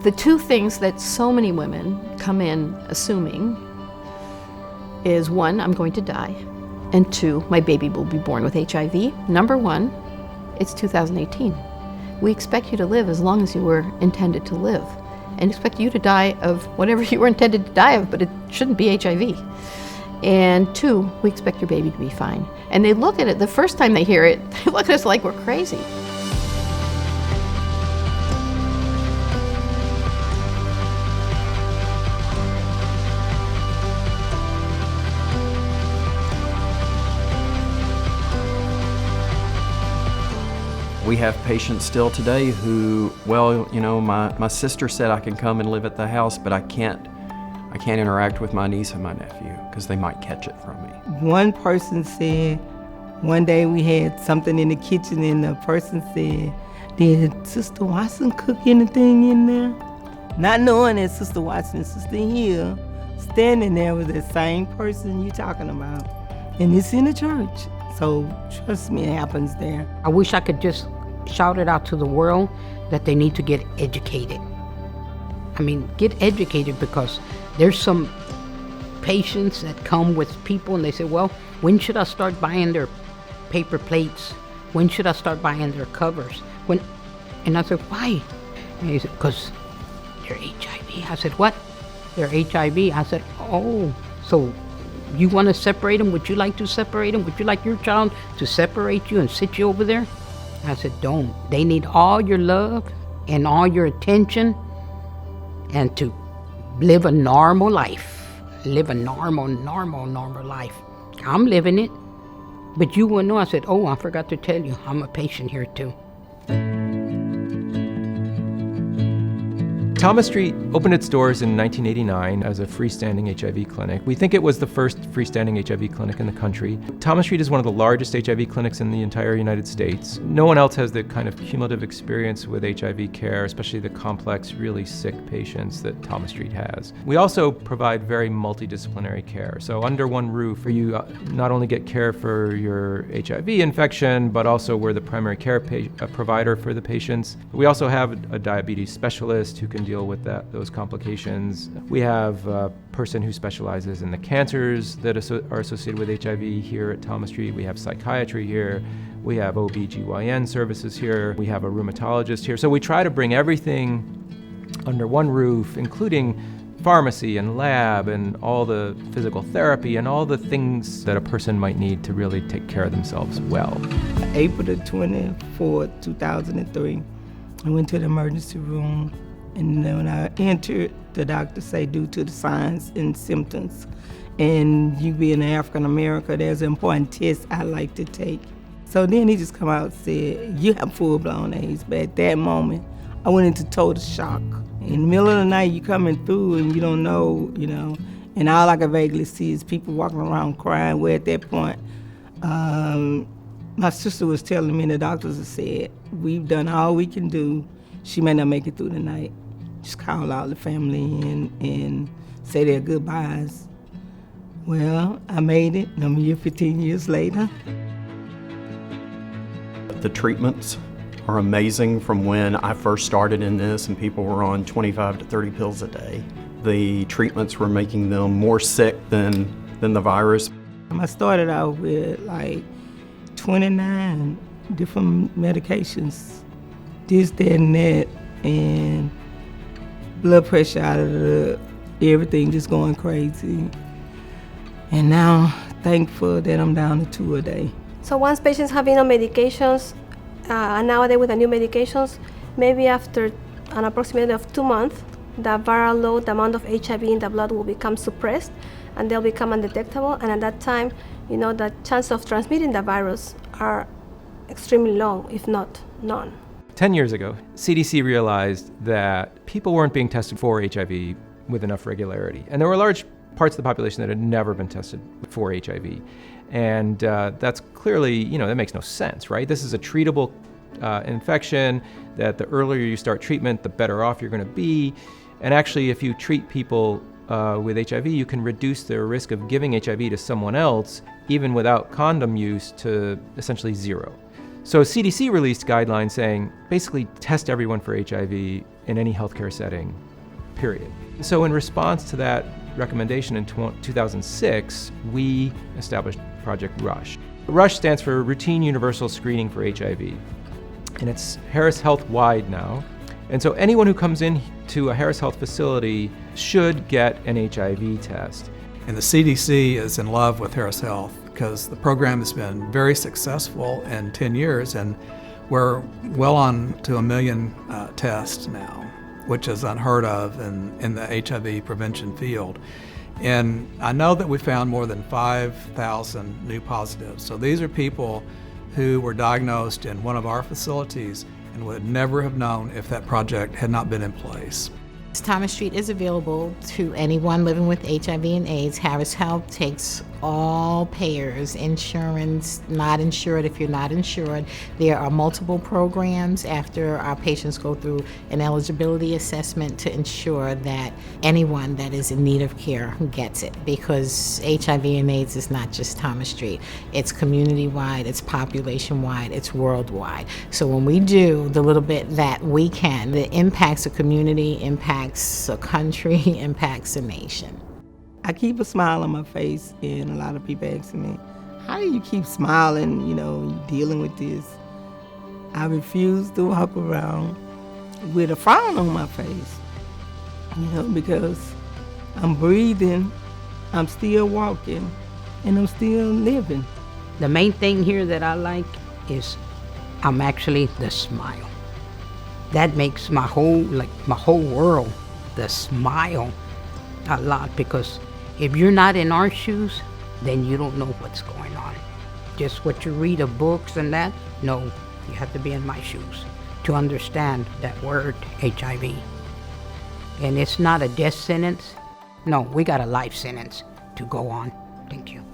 The two things that so many women come in assuming is, one, I'm going to die, and two, my baby will be born with HIV. Number one, it's 2018. We expect you to live as long as you were intended to live, and expect you to die of whatever you were intended to die of, but it shouldn't be HIV. And two, we expect your baby to be fine. And they look at it, the first time they hear it, they look at us like we're crazy. We have patients still today who, well, you know, my sister said I can come and live at the house, but I can't interact with my niece and my nephew because they might catch it from me. One person said, one day we had something in the kitchen and the person said, did Sister Watson cook anything in there? Not knowing that Sister Watson and Sister Hill standing there with the same person you're talking about. And it's in the church. So trust me, it happens there. I wish I could just shout it out to the world that they need to get educated. I mean, get educated, because there's some patients that come with people and they say, well, when should I start buying their paper plates? When should I start buying their covers? And I said, why? And he said, because they're HIV. I said, what? They're HIV. I said, oh, so you want to separate them? Would you like to separate them? Would you like your child to separate you and sit you over there? I said, don't. They need all your love and all your attention, and to live a normal life. Live a normal life. I'm living it. But you wouldn't know. I said, oh, I forgot to tell you, I'm a patient here too. Thomas Street opened its doors in 1989 as a freestanding HIV clinic. We think it was the first freestanding HIV clinic in the country. Thomas Street is one of the largest HIV clinics in the entire United States. No one else has the kind of cumulative experience with HIV care, especially the complex, really sick patients that Thomas Street has. We also provide very multidisciplinary care. So under one roof, you not only get care for your HIV infection, but also we're the primary care provider for the patients. We also have a diabetes specialist who can deal with those complications. We have a person who specializes in the cancers that are associated with HIV here at Thomas Street. We have psychiatry here. We have OB/GYN services here. We have a rheumatologist here. So we try to bring everything under one roof, including pharmacy and lab and all the physical therapy and all the things that a person might need to really take care of themselves well. April the 24th, 2003, I went to the emergency room. And when I entered, the doctor said, due to the signs and symptoms, and you being an African American, there's an important test I like to take. So then he just come out and said, you have full-blown AIDS. But at that moment, I went into total shock. In the middle of the night, you coming through and you don't know, and all I can vaguely see is people walking around crying. Where at that point, my sister was telling me, and the doctors had said, we've done all we can do. She may not make it through the night. Just call out the family and say their goodbyes. Well, I made it, and I'm here 15 years later. The treatments are amazing from when I first started in this and people were on 25 to 30 pills a day. The treatments were making them more sick than the virus. I started out with like 29 different medications, this, that, and that, and blood pressure out of everything just going crazy. And now, thankful that I'm down to 2 a day. So once patients have been on medications, nowadays with the new medications, maybe after an approximately of 2 months, the viral load, the amount of HIV in the blood will become suppressed and they'll become undetectable. And at that time, the chance of transmitting the virus are extremely low, if not none. 10 years ago, CDC realized that people weren't being tested for HIV with enough regularity. And there were large parts of the population that had never been tested for HIV. And that's clearly, that makes no sense, right? This is a treatable infection that the earlier you start treatment, the better off you're going to be. And actually, if you treat people with HIV, you can reduce their risk of giving HIV to someone else, even without condom use, to essentially zero. So CDC released guidelines saying basically test everyone for HIV in any healthcare setting, period. So in response to that recommendation in 2006, we established Project RUSH. RUSH stands for Routine Universal Screening for HIV, and it's Harris Health-wide now. And so anyone who comes in to a Harris Health facility should get an HIV test. And the CDC is in love with Harris Health because the program has been very successful in 10 years, and we're well on to 1 million tests now, which is unheard of in the HIV prevention field. And I know that we found more than 5,000 new positives. So these are people who were diagnosed in one of our facilities and would never have known if that project had not been in place. Thomas Street is available to anyone living with HIV and AIDS. Harris Health takes all payers, insurance, not insured if you're not insured. There are multiple programs after our patients go through an eligibility assessment to ensure that anyone that is in need of care gets it, because HIV and AIDS is not just Thomas Street. It's community-wide, it's population-wide, it's worldwide. So when we do the little bit that we can, it impacts a community, impacts a country, impacts a nation. I keep a smile on my face, and a lot of people ask me, how do you keep smiling, dealing with this? I refuse to walk around with a frown on my face, because I'm breathing, I'm still walking, and I'm still living. The main thing here that I like is I'm actually the smile. That makes my whole world, the smile, a lot, because if you're not in our shoes, then you don't know what's going on. Just what you read of books and that, no, you have to be in my shoes to understand that word, HIV. And it's not a death sentence. No, we got a life sentence to go on. Thank you.